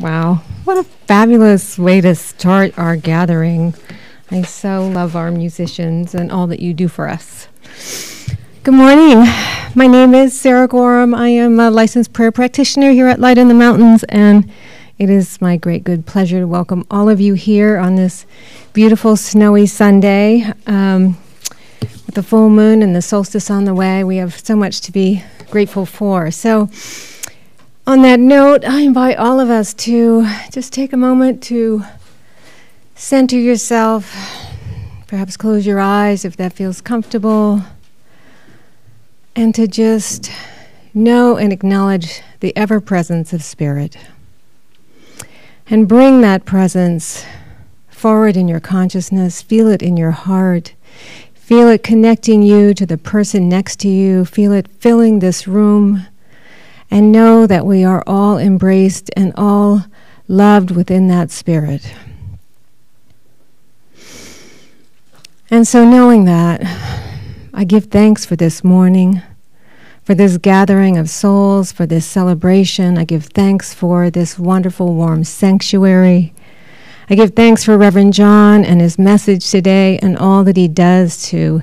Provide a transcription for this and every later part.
Wow, what a fabulous way to start our gathering. I so love our musicians and all that you do for us. Good morning. My name is Sara Gorham. I am a licensed prayer practitioner here at Light in the Mountains, and it is my great good pleasure to welcome all of you here on this beautiful snowy Sunday. With the full moon and the solstice on the way, we have so much to be grateful for. So on that note, I invite all of us to just take a moment to center yourself, perhaps close your eyes if that feels comfortable, and to just know and acknowledge the ever-presence of Spirit. And bring that presence forward in your consciousness, feel it in your heart, feel it connecting you to the person next to you, feel it filling this room, and know that we are all embraced and all loved within that Spirit. And so knowing that, I give thanks for this morning, for this gathering of souls, for this celebration. I give thanks for this wonderful, warm sanctuary. I give thanks for Reverend John and his message today and all that he does to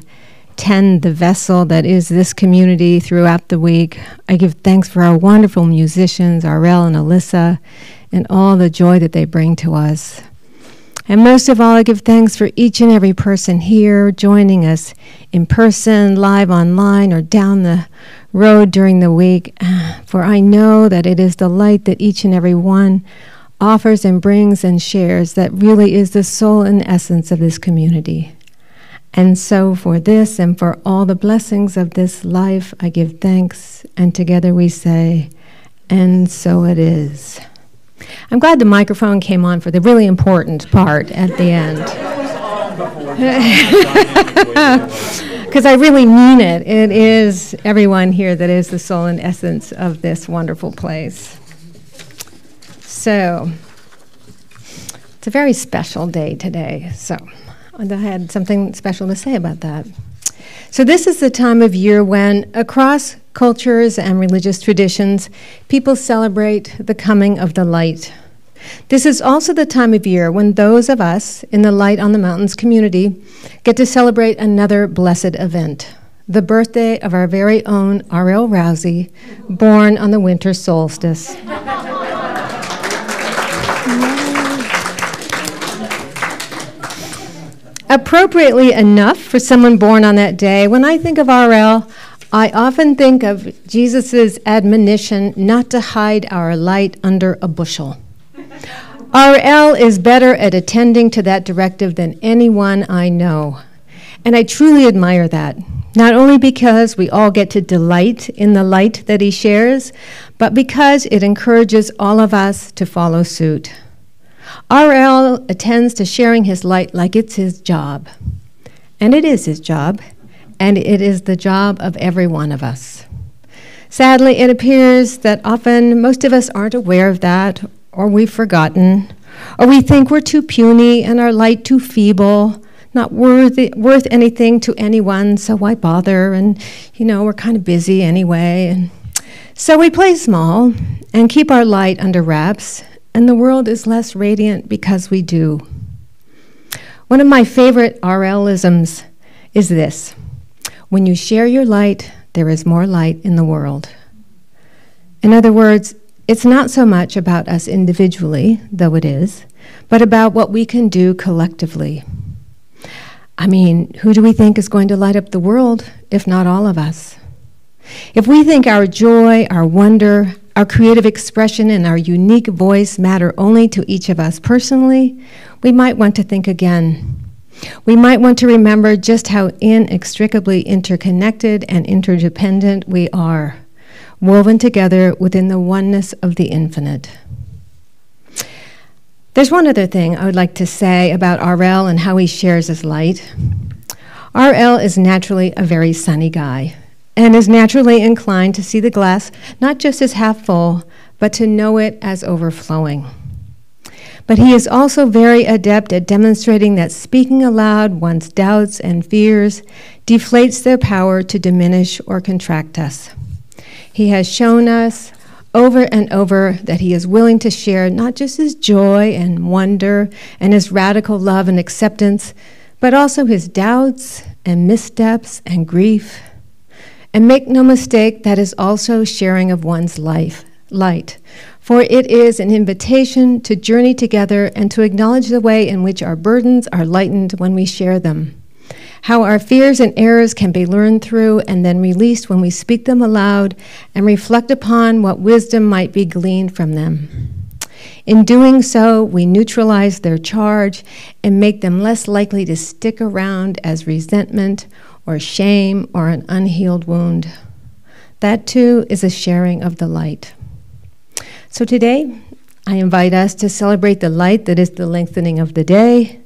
tend the vessel that is this community throughout the week. I give thanks for our wonderful musicians, Arel and Alyssa, and all the joy that they bring to us. And most of all, I give thanks for each and every person here joining us in person, live online, or down the road during the week, for I know that it is the light that each and every one offers and brings and shares that really is the soul and essence of this community. And so for this and for all the blessings of this life, I give thanks, and together we say, and so it is. I'm glad the microphone came on for the really important part at the end. Because I really mean it. It is everyone here that is the soul and essence of this wonderful place. So, it's a very special day today, so I had something special to say about that. So this is the time of year when, across cultures and religious traditions, people celebrate the coming of the light. This is also the time of year when those of us in the Light on the Mountains community get to celebrate another blessed event, the birthday of our very own R.L. Rousey, born on the winter solstice. Appropriately enough for someone born on that day, when I think of R.L., I often think of Jesus' admonition not to hide our light under a bushel. R.L. is better at attending to that directive than anyone I know. And I truly admire that, not only because we all get to delight in the light that he shares, but because it encourages all of us to follow suit. R.L. attends to sharing his light like it's his job. And it is his job, and it is the job of every one of us. Sadly, it appears that often most of us aren't aware of that, or we've forgotten, or we think we're too puny and our light too feeble, not worth anything to anyone, so why bother? And, we're kind of busy anyway. And so we play small and keep our light under wraps, and the world is less radiant because we do. One of my favorite R.L.isms is this: when you share your light, there is more light in the world. In other words, it's not so much about us individually, though it is, but about what we can do collectively. I mean, who do we think is going to light up the world, if not all of us? If we think our joy, our wonder, our creative expression, and our unique voice matter only to each of us personally, we might want to think again. We might want to remember just how inextricably interconnected and interdependent we are, woven together within the oneness of the infinite. There's one other thing I would like to say about R.L. and how he shares his light. R.L. is naturally a very sunny guy, and is naturally inclined to see the glass not just as half full, but to know it as overflowing. But he is also very adept at demonstrating that speaking aloud one's doubts and fears deflates their power to diminish or contract us. He has shown us over and over that he is willing to share not just his joy and wonder and his radical love and acceptance, but also his doubts and missteps and grief. And make no mistake, that is also sharing of one's light. For it is an invitation to journey together and to acknowledge the way in which our burdens are lightened when we share them. How our fears and errors can be learned through and then released when we speak them aloud and reflect upon what wisdom might be gleaned from them. In doing so, we neutralize their charge and make them less likely to stick around as resentment or shame or an unhealed wound. That too is a sharing of the light. So today, I invite us to celebrate the light that is the lengthening of the day,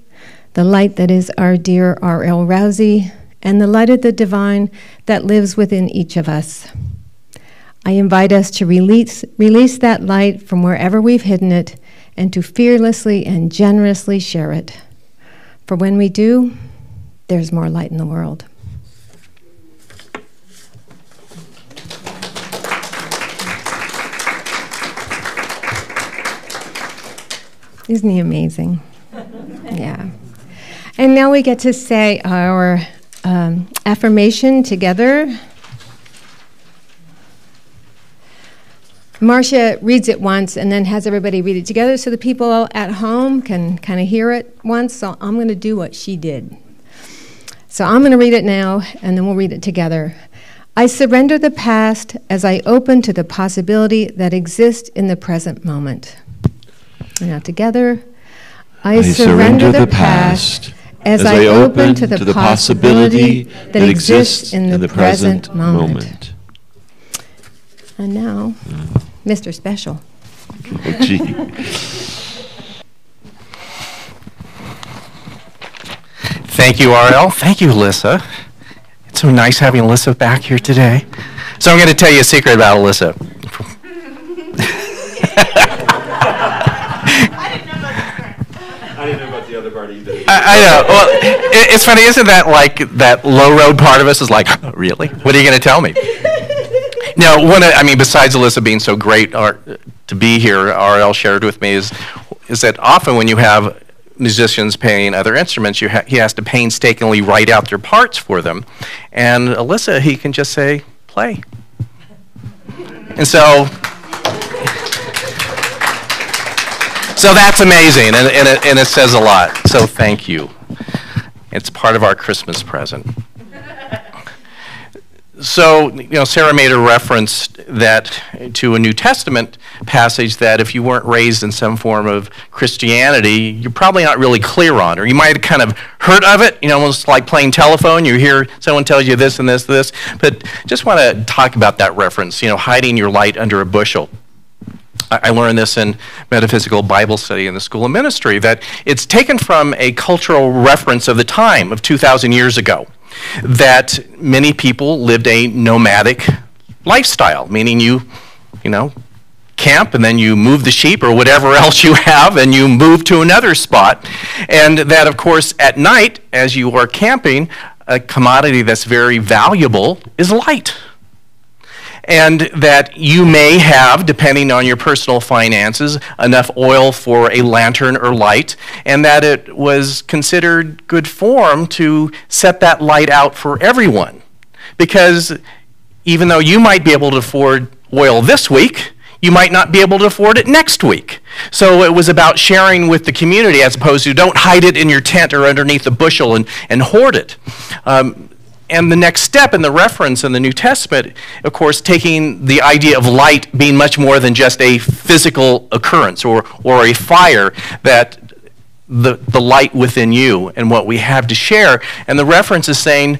the light that is our dear R.L. Rousey, and the light of the divine that lives within each of us. I invite us to release that light from wherever we've hidden it and to fearlessly and generously share it. For when we do, there's more light in the world. Isn't he amazing? Yeah. And now we get to say our affirmation together. Marcia reads it once and then has everybody read it together so the people at home can kind of hear it once. So I'm going to do what she did. So I'm going to read it now, and then we'll read it together. I surrender the past as I open to the possibility that exists in the present moment. And now together. I surrender the past as I open to the possibility that exists in the present moment. And now, Mr. Special. Oh, gee. Thank you, R.L. Thank you, Alyssa. It's so nice having Alyssa back here today. So I'm going to tell you a secret about Alyssa. I didn't know about the other part either. I know. Well, it's funny, isn't that like that low road part of us is like, really? What are you going to tell me? Now, besides Alyssa being so great to be here, R.L. shared with me is that often when you have musicians playing other instruments, he has to painstakingly write out their parts for them. And Alyssa, he can just say, play. And so that's amazing, and it says a lot. So thank you. It's part of our Christmas present. So, Sarah made a reference to a New Testament passage that if you weren't raised in some form of Christianity, you're probably not really clear on, or you might have kind of heard of it, almost like playing telephone. You hear someone tells you this and this, but just want to talk about that reference, hiding your light under a bushel. I learned this in metaphysical Bible study in the School of Ministry, that it's taken from a cultural reference of the time of 2,000 years ago, that many people lived a nomadic lifestyle, meaning you camp and then you move the sheep or whatever else you have and you move to another spot. And that, of course, at night, as you are camping, a commodity that's very valuable is light. And that you may have, depending on your personal finances, enough oil for a lantern or light, and that it was considered good form to set that light out for everyone. Because even though you might be able to afford oil this week, you might not be able to afford it next week. So it was about sharing with the community as opposed to don't hide it in your tent or underneath a bushel and hoard it. And the next step in the reference in the New Testament, of course, taking the idea of light being much more than just a physical occurrence or a fire, that the light within you and what we have to share. And the reference is saying,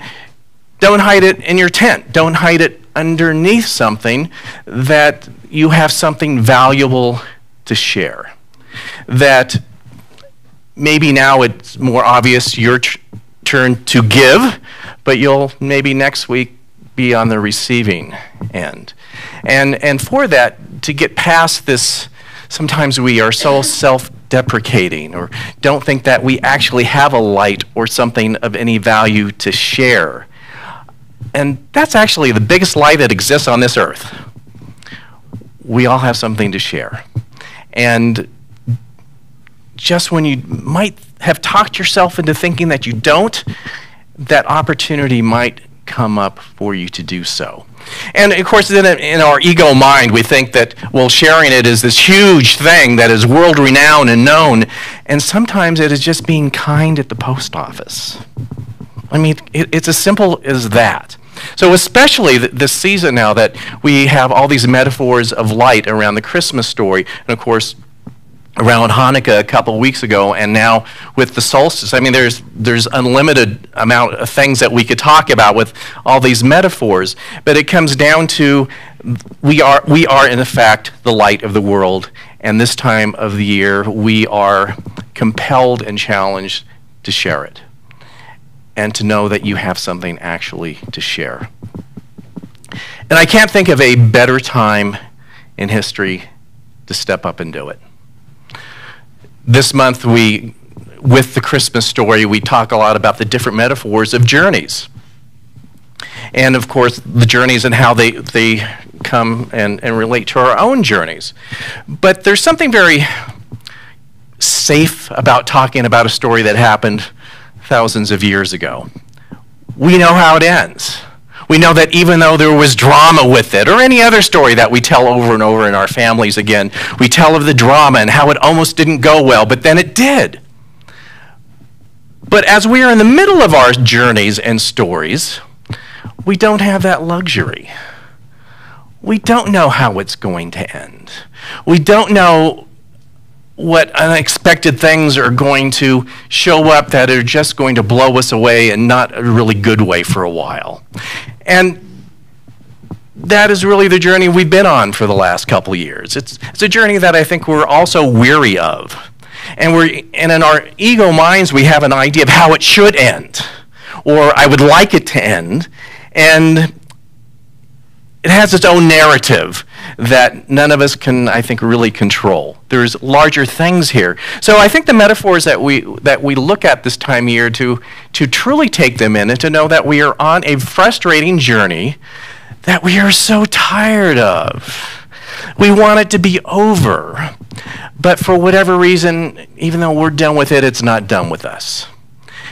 don't hide it in your tent. Don't hide it underneath something, that you have something valuable to share. That maybe now it's more obvious your turn to give, but you'll maybe next week be on the receiving end. And for that, to get past this, sometimes we are so self-deprecating or don't think that we actually have a light or something of any value to share. And that's actually the biggest light that exists on this earth. we all have something to share. And just when you might have talked yourself into thinking that you don't, that opportunity might come up for you to do so. And of course, then in our ego mind, we think that, well, sharing it is this huge thing that is world-renowned and known, and sometimes it is just being kind at the post office. I mean, it's as simple as that. So especially this season now that we have all these metaphors of light around the Christmas story, and of course, around Hanukkah a couple of weeks ago, and now with the solstice. I mean, there's unlimited amount of things that we could talk about with all these metaphors, but it comes down to we are in fact the light of the world, and this time of the year we are compelled and challenged to share it, and to know that you have something actually to share. And I can't think of a better time in history to step up and do it. This month, with the Christmas story, we talk a lot about the different metaphors of journeys. And of course, the journeys and how they come and relate to our own journeys. But there's something very safe about talking about a story that happened thousands of years ago. We know how it ends. We know that even though there was drama with it, or any other story that we tell over and over in our families again, we tell of the drama and how it almost didn't go well, but then it did. But as we are in the middle of our journeys and stories, we don't have that luxury. We don't know how it's going to end. We don't know what unexpected things are going to show up that are just going to blow us away and not a really good way for a while. And that is really the journey we've been on for the last couple of years. It's a journey that I think we're also weary of. And in our ego minds, we have an idea of how it should end, or I would like it to end. And it has its own narrative that none of us can, I think, really control. There's larger things here. So I think the metaphors that we look at this time of year to truly take them in and to know that we are on a frustrating journey that we are so tired of. We want it to be over. But for whatever reason, even though we're done with it, it's not done with us.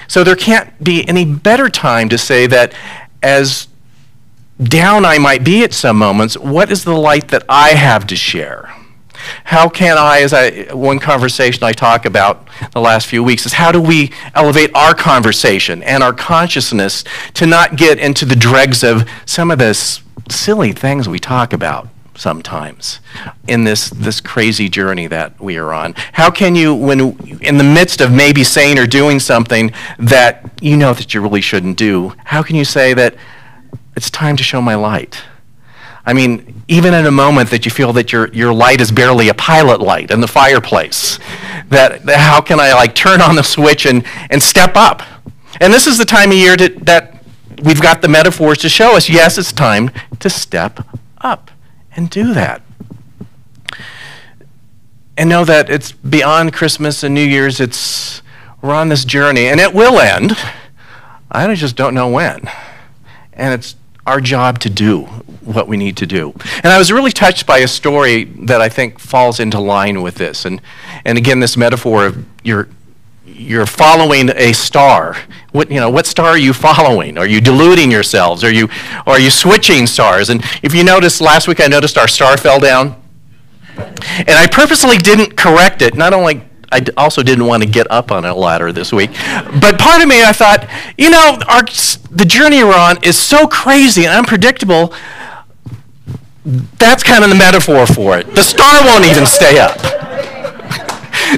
So there can't be any better time to say that as down I might be at some moments, what is the light that I have to share? How can one conversation I talk about the last few weeks is how do we elevate our conversation and our consciousness to not get into the dregs of some of this silly things we talk about sometimes in this crazy journey that we are on. How can you, when in the midst of maybe saying or doing something that you know that you really shouldn't do, how can you say that it's time to show my light? I mean, even in a moment that you feel that your light is barely a pilot light in the fireplace, that how can I turn on the switch and step up? And this is the time of year that we've got the metaphors to show us, yes, it's time to step up and do that. And know that it's beyond Christmas and New Year's, we're on this journey, and it will end. I just don't know when. And it's our job to do what we need to do. And I was really touched by a story that I think falls into line with this. And again, this metaphor of you're following a star. What star are you following? Are you deluding yourselves? Are you switching stars? And if you noticed, last week I noticed our star fell down. And I purposely didn't correct it. Not only I also didn't want to get up on a ladder this week. But part of me, I thought, the journey we're on is so crazy and unpredictable. That's kind of the metaphor for it. The star won't even stay up.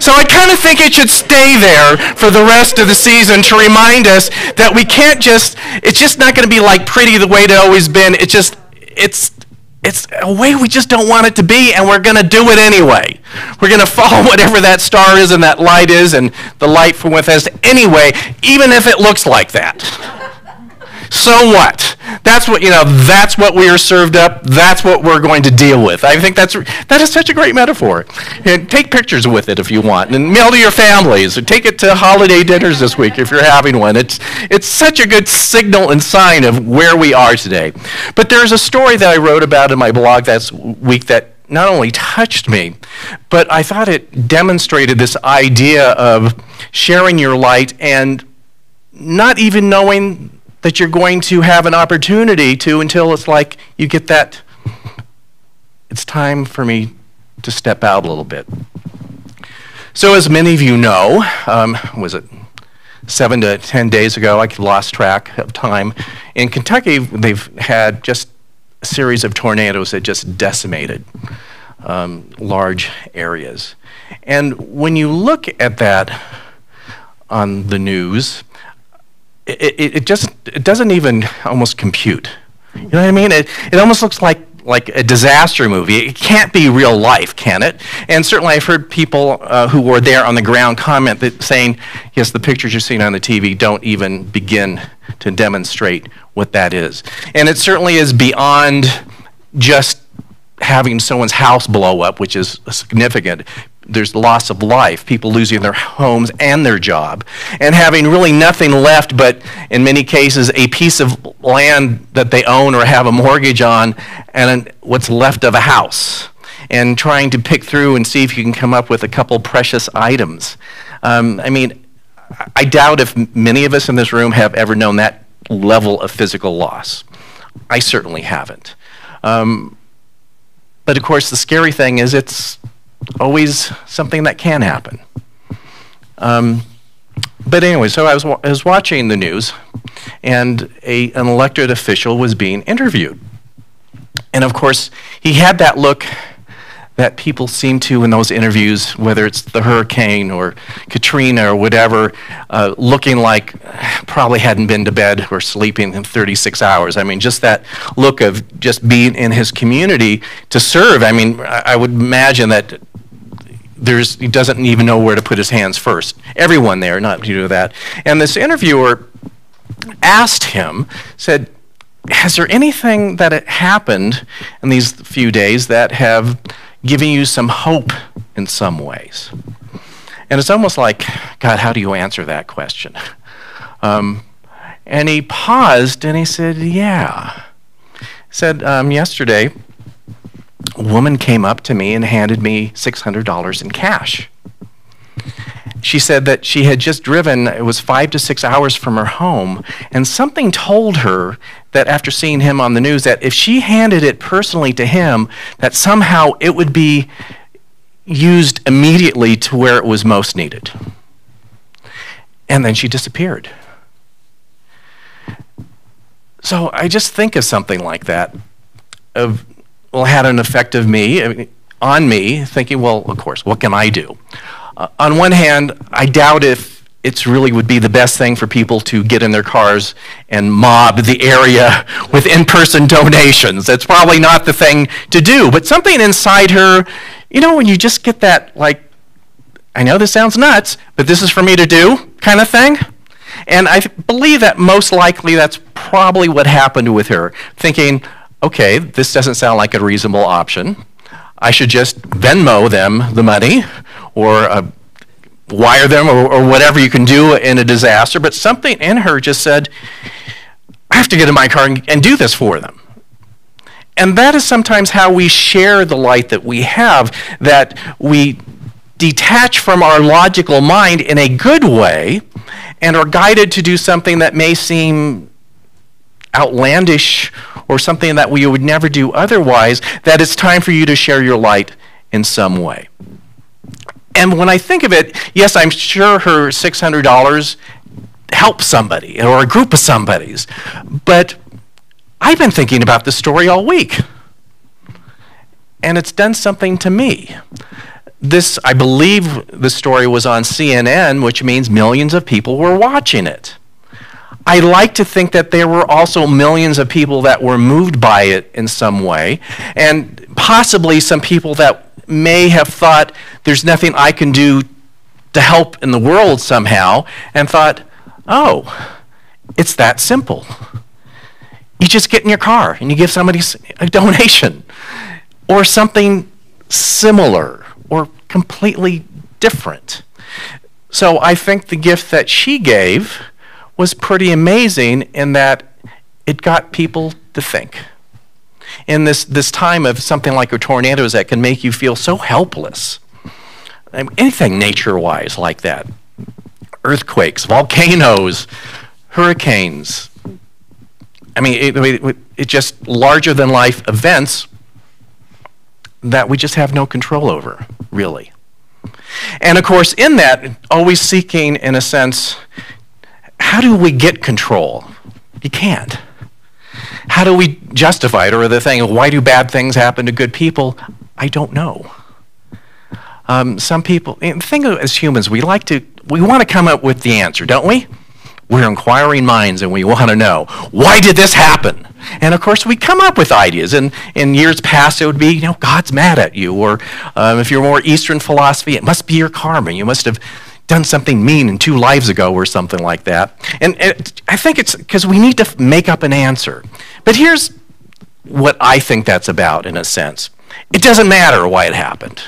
So I kind of think it should stay there for the rest of the season to remind us that we can't it's just not going to be pretty the way it's always been. It's a way we just don't want it to be, and we're going to do it anyway. We're going to follow whatever that star is and that light is, and the light from within us anyway, even if it looks like that. So what? That's what we are served up. That's what we're going to deal with. I think that is such a great metaphor. And take pictures with it if you want, and mail to your families, or take it to holiday dinners this week if you're having one. It's such a good signal and sign of where we are today. But there's a story that I wrote about in my blog that week that not only touched me, but I thought it demonstrated this idea of sharing your light and not even knowing that you're going to have an opportunity to until it's like you get that, it's time for me to step out a little bit. So as many of you know, was it 7 to 10 days ago, I lost track of time, in Kentucky they've had just a series of tornadoes that just decimated large areas. And when you look at that on the news, it doesn't even almost compute. You know what I mean? It almost looks like a disaster movie. It can't be real life, can it? And certainly I've heard people who were there on the ground comment that saying, yes, the pictures you're seeing on the TV don't even begin to demonstrate what that is. And it certainly is beyond just having someone's house blow up, which is significant. There's loss of life, people losing their homes and their job, and having really nothing left but, in many cases, a piece of land that they own or have a mortgage on, and what's left of a house, and trying to pick through and see if you can come up with a couple precious items. I mean, I doubt if many of us in this room have ever known that level of physical loss. I certainly haven't. But of course, the scary thing is it's always something that can happen. But anyway, so I was watching the news, and an elected official was being interviewed. And of course, he had that look that people seem to in those interviews, whether it's the hurricane or Katrina or whatever, looking like probably hadn't been to bed or sleeping in 36 hours. I mean, just that look of just being in his community to serve. I mean, I would imagine that he doesn't even know where to put his hands first. Everyone there, not to do that. And this interviewer asked him, said, has there anything that had happened in these few days that have given you some hope in some ways? And it's almost like, God, how do you answer that question? And he paused and he said, yeah. He said, yesterday, a woman came up to me and handed me $600 in cash. She said that she had just driven, it was 5 to 6 hours from her home, and something told her that after seeing him on the news, that if she handed it personally to him, that somehow it would be used immediately to where it was most needed. And then she disappeared. So I just think of something like that, had an effect on me, thinking, well, of course, what can I do? On one hand, I doubt if it really would be the best thing for people to get in their cars and mob the area with in-person donations. That's probably not the thing to do. But something inside her, you know, when you just get that, like, I know this sounds nuts, but this is for me to do kind of thing. And I believe that most likely that's probably what happened with her, thinking, okay, this doesn't sound like a reasonable option. I should just Venmo them the money or wire them or whatever you can do in a disaster. But something in her just said, I have to get in my car and do this for them. And that is sometimes how we share the light that we have, that we detach from our logical mind in a good way and are guided to do something that may seem outlandish or something that we would never do otherwise, that it's time for you to share your light in some way. And when I think of it, yes, I'm sure her $600 helped somebody or a group of somebody's, but I've been thinking about this story all week, and it's done something to me. This, I believe the story was on CNN, which means millions of people were watching it. I like to think that there were also millions of people that were moved by it in some way, and possibly some people that may have thought there's nothing I can do to help in the world somehow, and thought, oh, it's that simple. You just get in your car and you give somebody a donation, or something similar, or completely different. So I think the gift that she gave was pretty amazing in that it got people to think. in this time of something like a tornado that can make you feel so helpless. I mean, anything nature-wise like that. Earthquakes, volcanoes, hurricanes. I mean, it's just larger-than-life events that we just have no control over, really. And of course, in that, always seeking, in a sense, how do we get control? You can't. How do we justify it? Or the thing, why do bad things happen to good people? I don't know. Some people, the thing as humans, we want to come up with the answer, don't we? We're inquiring minds and we want to know, why did this happen? And of course, we come up with ideas. And in years past, it would be, God's mad at you. Or if you're more Eastern philosophy, it must be your karma. You must have done something mean in 2 lives ago or something like that. And I think it's because we need to make up an answer. But here's what I think that's about, in a sense. It doesn't matter why it happened.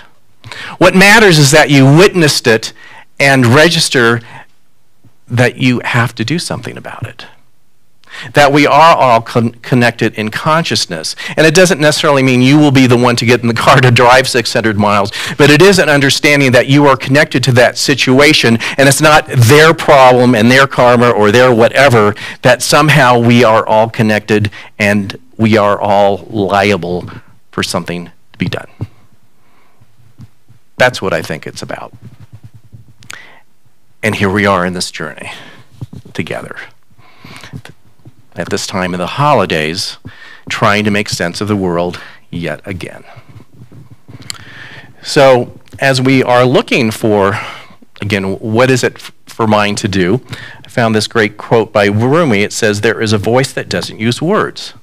What matters is that you witnessed it and register that you have to do something about it. That we are all connected in consciousness. And it doesn't necessarily mean you will be the one to get in the car to drive 600 miles, but it is an understanding that you are connected to that situation, and it's not their problem and their karma or their whatever, that somehow we are all connected and we are all liable for something to be done. That's what I think it's about. And here we are in this journey together. At this time of the holidays, trying to make sense of the world yet again. So, as we are looking for, again, what is it for mind to do? I found this great quote by Rumi. It says, "There is a voice that doesn't use words.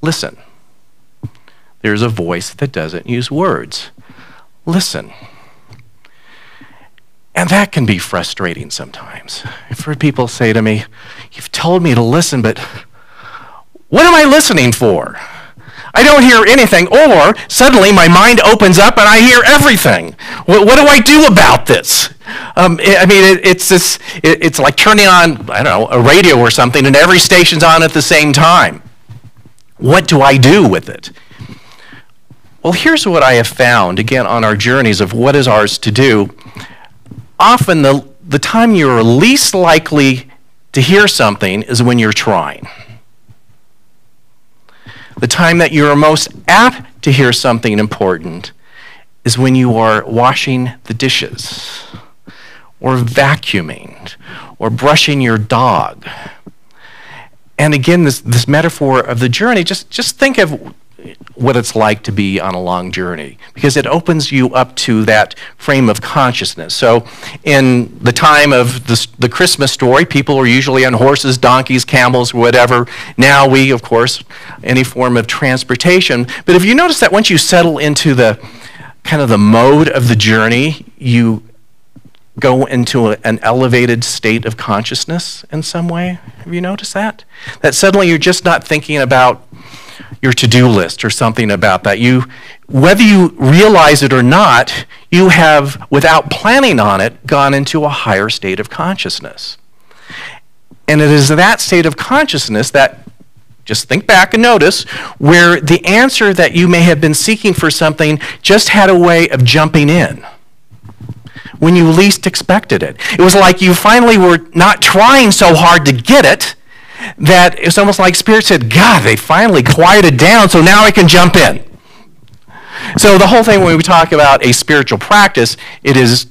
Listen." There's a voice that doesn't use words. Listen. And that can be frustrating sometimes. I've heard people say to me, "You've told me to listen, but what am I listening for? I don't hear anything," or suddenly my mind opens up and I hear everything. What do I do about this? It's like turning on, a radio or something and every station's on at the same time. What do I do with it? Well, here's what I have found, again, on our journeys of what is ours to do. Often the time you're least likely to hear something is when you're trying. The time that you're most apt to hear something important is when you are washing the dishes, or vacuuming, or brushing your dog. And again, this metaphor of the journey, just think of what it's like to be on a long journey, because it opens you up to that frame of consciousness. So in the time of the Christmas story, people are usually on horses, donkeys, camels, whatever. Now we, of course, any form of transportation. But if you notice that once you settle into the kind of the mode of the journey, you go into an elevated state of consciousness in some way. Have you noticed that? That suddenly you're just not thinking about your to-do list or something about that. Whether you realize it or not, you have, without planning on it, gone into a higher state of consciousness. And it is that state of consciousness that, just think back and notice, where the answer that you may have been seeking for something just had a way of jumping in when you least expected it. It was like you finally were not trying so hard to get it, that it's almost like Spirit said, God, they finally quieted down, so now I can jump in. So the whole thing, when we talk about a spiritual practice, it is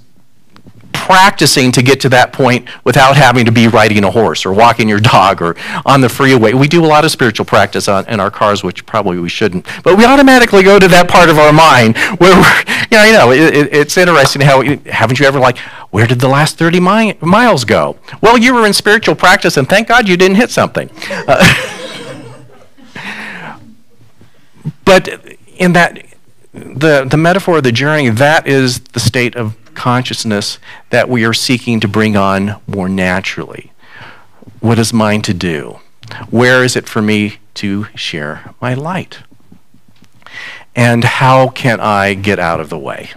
practicing to get to that point without having to be riding a horse or walking your dog or on the freeway. We do a lot of spiritual practice in our cars, which probably we shouldn't. But we automatically go to that part of our mind where it's interesting how, haven't you ever where did the last 30 miles go? Well, you were in spiritual practice, and thank God you didn't hit something. But in that, the metaphor of the journey, that is the state of consciousness that we are seeking to bring on more naturally. What is mine to do? Where is it for me to share my light? And how can I get out of the way?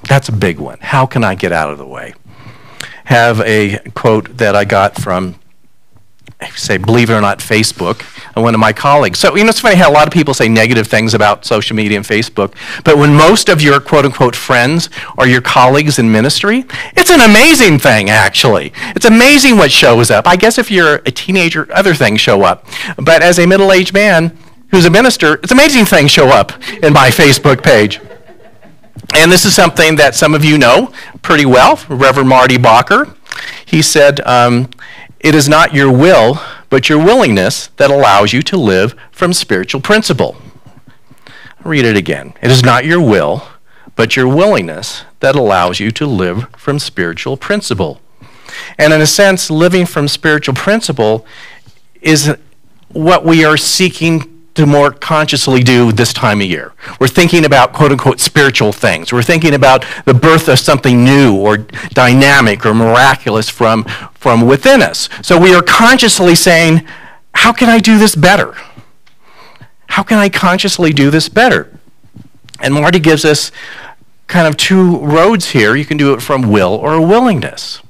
That's a big one. How can I get out of the way? Have a quote that I got from say, believe it or not, Facebook, and one of my colleagues. So, it's funny how a lot of people say negative things about social media and Facebook, but when most of your quote-unquote friends are your colleagues in ministry, it's an amazing thing, actually. It's amazing what shows up. I guess if you're a teenager, other things show up. But as a middle-aged man who's a minister, it's amazing things show up in my Facebook page. And this is something that some of you know pretty well, Reverend Marty Bacher. He said, it is not your will, but your willingness that allows you to live from spiritual principle. I'll read it again. It is not your will, but your willingness that allows you to live from spiritual principle. And in a sense, living from spiritual principle is what we are seeking to more consciously do this time of year. We're thinking about quote-unquote spiritual things. We're thinking about the birth of something new or dynamic or miraculous from within us. So we are consciously saying, how can I do this better? How can I consciously do this better? And Marty gives us kind of two roads here. You can do it from will or willingness.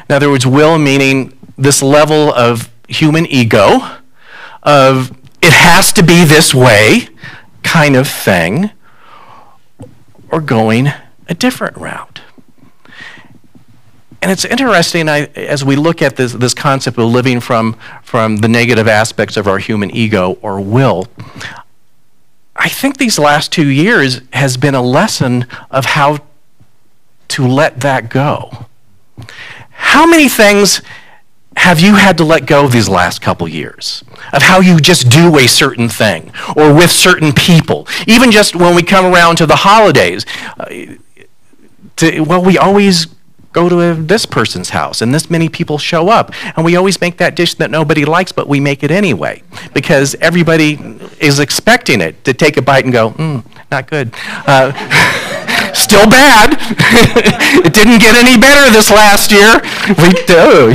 In other words, will meaning this level of human ego, of it has to be this way kind of thing, or going a different route. And it's interesting as we look at this concept of living from the negative aspects of our human ego or will. I think these last 2 years has been a lesson of how to let that go. How many things have you had to let go these last couple years of how you just do a certain thing or with certain people? Even just when we come around to the holidays, we always go to this person's house and this many people show up and we always make that dish that nobody likes, but we make it anyway because everybody is expecting it to take a bite and go, not good. Still bad. It didn't get any better this last year. We do,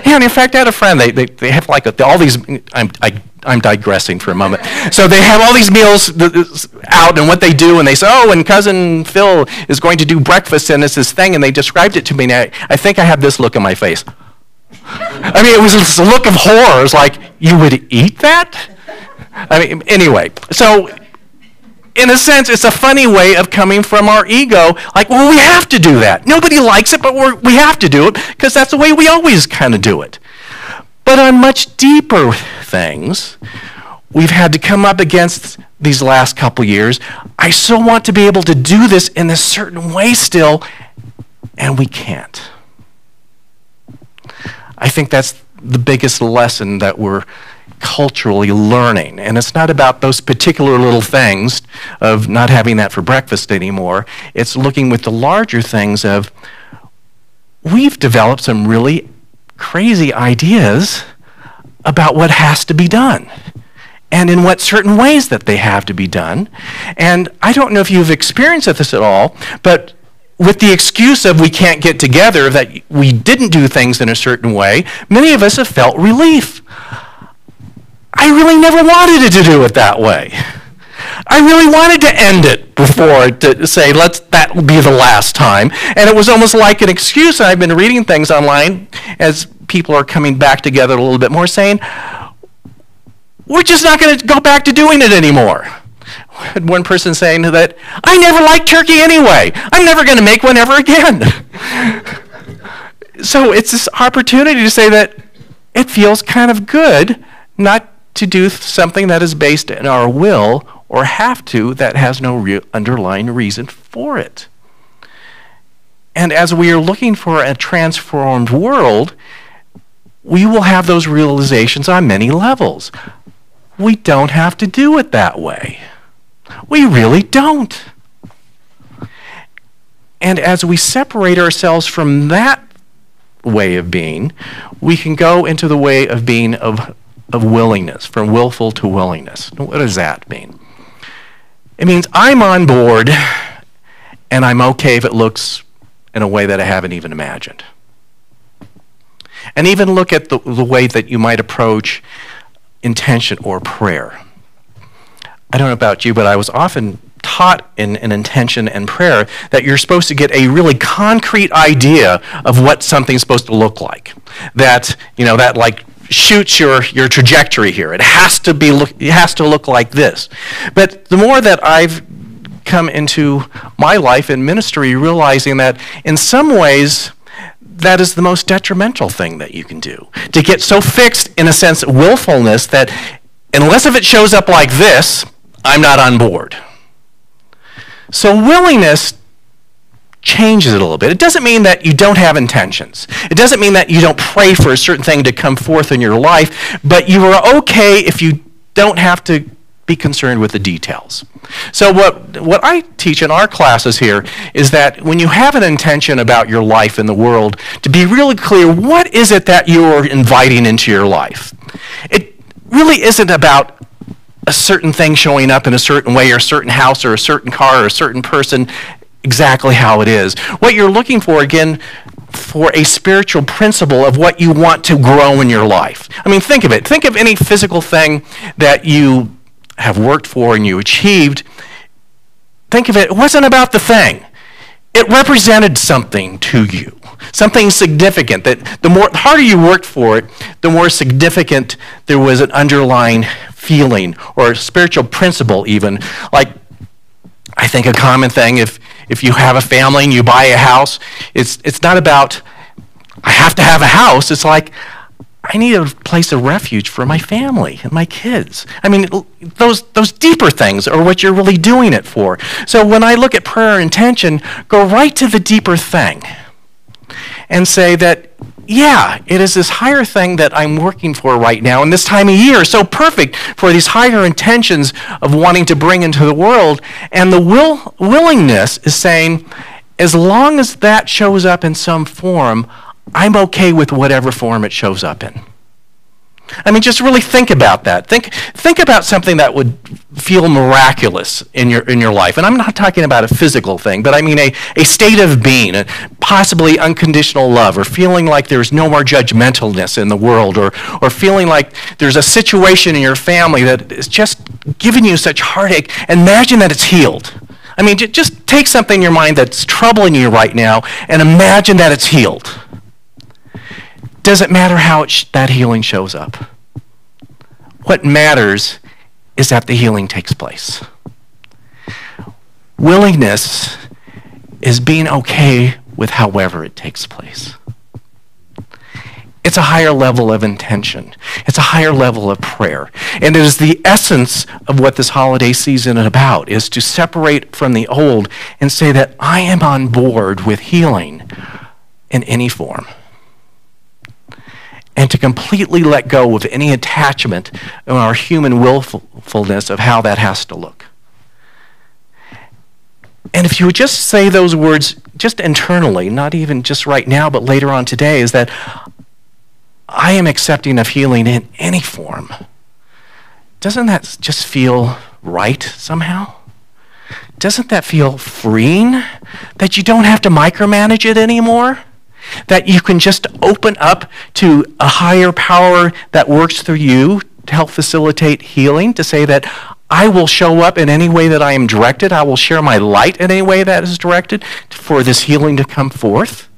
And in fact, I had a friend. They have like all these. I'm digressing for a moment. So they have all these meals out, and what they do, and they say, "Oh, and cousin Phil is going to do breakfast, and it's this thing," and they described it to me. And I think I have this look on my face. I mean, it was this look of horror. It's like, you would eat that? I mean, anyway, so. In a sense, it's a funny way of coming from our ego, like, well, we have to do that. Nobody likes it, but we have to do it because that's the way we always kind of do it. But on much deeper things, we've had to come up against these last couple years. I so want to be able to do this in a certain way still, and we can't. I think that's the biggest lesson that we're culturally learning. And it's not about those particular little things of not having that for breakfast anymore. It's looking with the larger things of, we've developed some really crazy ideas about what has to be done and in what certain ways that they have to be done. And I don't know if you've experienced this at all, but with the excuse of we can't get together, that we didn't do things in a certain way, many of us have felt relief. I really never wanted it to do it that way. I really wanted to end it before to say, that will be the last time. And it was almost like an excuse. I've been reading things online as people are coming back together a little bit more saying, we're just not going to go back to doing it anymore. I had one person saying that, I never liked turkey anyway. I'm never going to make one ever again. So it's this opportunity to say that it feels kind of good not to do something that is based in our will or have to that has no underlying reason for it. And as we are looking for a transformed world, we will have those realizations on many levels. We don't have to do it that way. We really don't. And as we separate ourselves from that way of being, we can go into the way of being of willingness, from willful to willingness. What does that mean? It means I'm on board and I'm okay if it looks in a way that I haven't even imagined. And even look at the way that you might approach intention or prayer. I don't know about you, but I was often taught in intention and prayer that you're supposed to get a really concrete idea of what something's supposed to look like. That, that like shoots your trajectory here. It has to look like this. But the more that I've come into my life in ministry, realizing that in some ways that is the most detrimental thing that you can do. To get so fixed, in a sense, willfulness that unless if it shows up like this, I'm not on board. So willingness changes it a little bit. It doesn't mean that you don't have intentions. It doesn't mean that you don't pray for a certain thing to come forth in your life, but you are okay if you don't have to be concerned with the details. So what I teach in our classes here is that when you have an intention about your life in the world, to be really clear, what is it that you are inviting into your life? It really isn't about a certain thing showing up in a certain way, or a certain house, or a certain car, or a certain person, exactly how it is. What you're looking for, again, for a spiritual principle of what you want to grow in your life. I mean, think of it. Think of any physical thing that you have worked for and you achieved. Think of it, it wasn't about the thing. It represented something to you, something significant, that the harder you worked for it, the more significant there was an underlying feeling or a spiritual principle even. Like, I think a common thing, if you have a family and you buy a house, it's not about, I have to have a house. It's like, I need a place of refuge for my family and my kids. I mean, those deeper things are what you're really doing it for. So when I look at prayer intention, go right to the deeper thing and say that, yeah, it is this higher thing that I'm working for right now, and this time of year is so perfect for these higher intentions of wanting to bring into the world. And the willingness is saying, as long as that shows up in some form, I'm okay with whatever form it shows up in. I mean, just really think about that. Think about something that would feel miraculous in your life. And I'm not talking about a physical thing, but I mean a state of being, possibly unconditional love, or feeling like there's no more judgmentalness in the world, or feeling like there's a situation in your family that is just giving you such heartache. Imagine that it's healed. I mean, just take something in your mind that's troubling you right now and imagine that it's healed. Doesn't matter how that healing shows up. What matters is that the healing takes place. Willingness is being okay with however it takes place. It's a higher level of intention. It's a higher level of prayer. And it is the essence of what this holiday season is about, is to separate from the old and say that I am on board with healing in any form. And to completely let go of any attachment in our human willfulness of how that has to look. And if you would just say those words just internally, not even just right now, but later on today, is that I am accepting of healing in any form. Doesn't that just feel right somehow? Doesn't that feel freeing? That you don't have to micromanage it anymore? That you can just open up to a higher power that works through you to help facilitate healing, to say that I will show up in any way that I am directed. I will share my light in any way that is directed for this healing to come forth.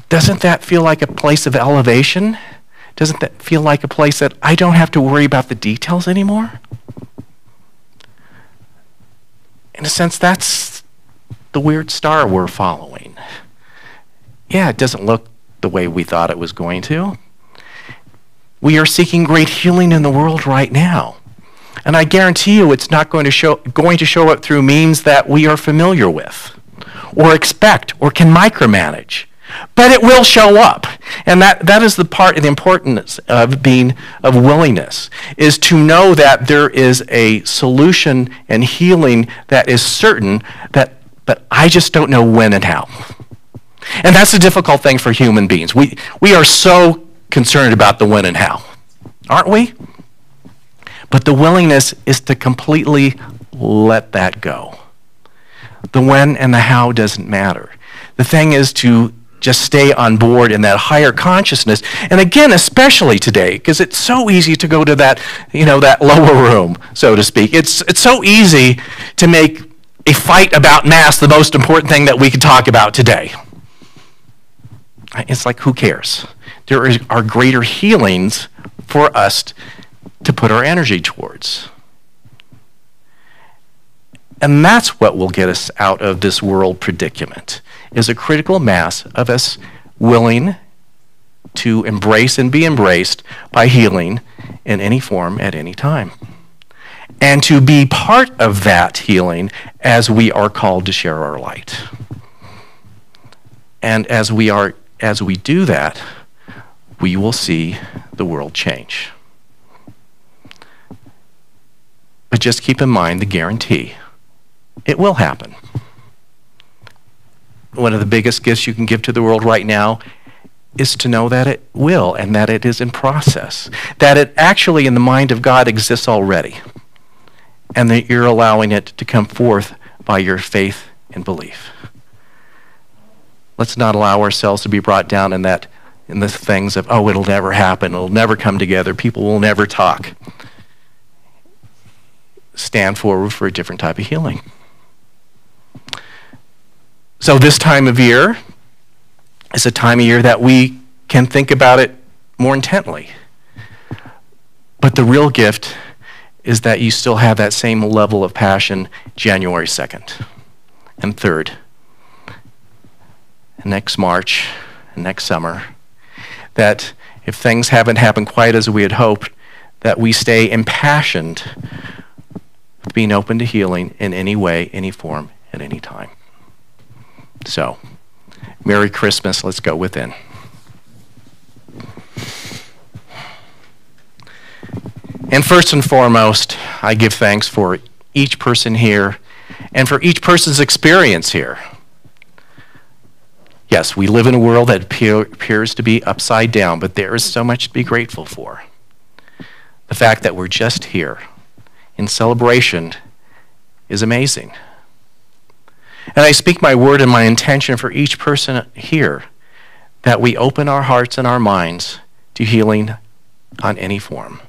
Doesn't that feel like a place of elevation? Doesn't that feel like a place that I don't have to worry about the details anymore? In a sense, that's the weird star we're following. Yeah, it doesn't look the way we thought it was going to. We are seeking great healing in the world right now. And I guarantee you it's not going to show up through means that we are familiar with, or expect, or can micromanage. But it will show up. And that is the part of the importance of willingness, is to know that there is a solution and healing that is certain, but I just don't know when and how. And that's a difficult thing for human beings. We are so concerned about the when and how, aren't we? But the willingness is to completely let that go. The when and the how doesn't matter. The thing is to just stay on board in that higher consciousness. And again, especially today, because it's so easy to go to that, that lower room, so to speak. It's so easy to make a fight about Mass the most important thing that we can talk about today. It's like, who cares? are greater healings for us to put our energy towards. And that's what will get us out of this world predicament, is a critical mass of us willing to embrace and be embraced by healing in any form at any time. And to be part of that healing as we are called to share our light. And as we do that, we will see the world change. But just keep in mind the guarantee. It will happen. One of the biggest gifts you can give to the world right now is to know that it will and that it is in process. That it actually in the mind of God exists already. And that you're allowing it to come forth by your faith and belief. Let's not allow ourselves to be brought down in the things of, oh, it'll never happen, it'll never come together, people will never talk. Stand forward for a different type of healing. So this time of year is a time of year that we can think about it more intently. But the real gift is that you still have that same level of passion January 2nd and 3rd, and next March, and next summer, that if things haven't happened quite as we had hoped, that we stay impassioned with being open to healing in any way, any form, at any time. So, Merry Christmas. Let's go within. And first and foremost, I give thanks for each person here and for each person's experience here. Yes, we live in a world that appears to be upside down, but there is so much to be grateful for. The fact that we're just here in celebration is amazing. And I speak my word and my intention for each person here that we open our hearts and our minds to healing on any form.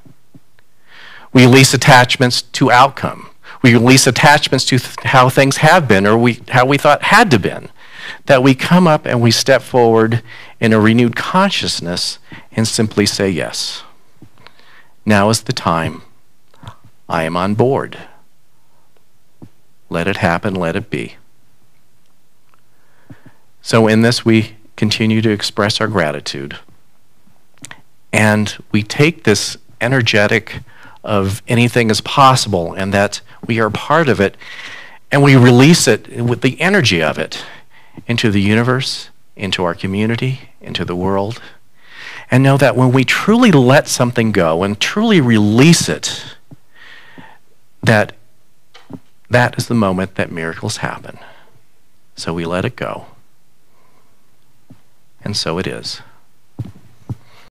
We release attachments to outcome. We release attachments to how things have been or how we thought had to been. That we come up and we step forward in a renewed consciousness and simply say yes. Now is the time. I am on board. Let it happen, let it be. So in this, we continue to express our gratitude. And we take this energetic of anything is possible and that we are part of it, and we release it with the energy of it into the universe, into our community, into the world. And know that when we truly let something go and truly release it, that is the moment that miracles happen. So we let it go. And so it is.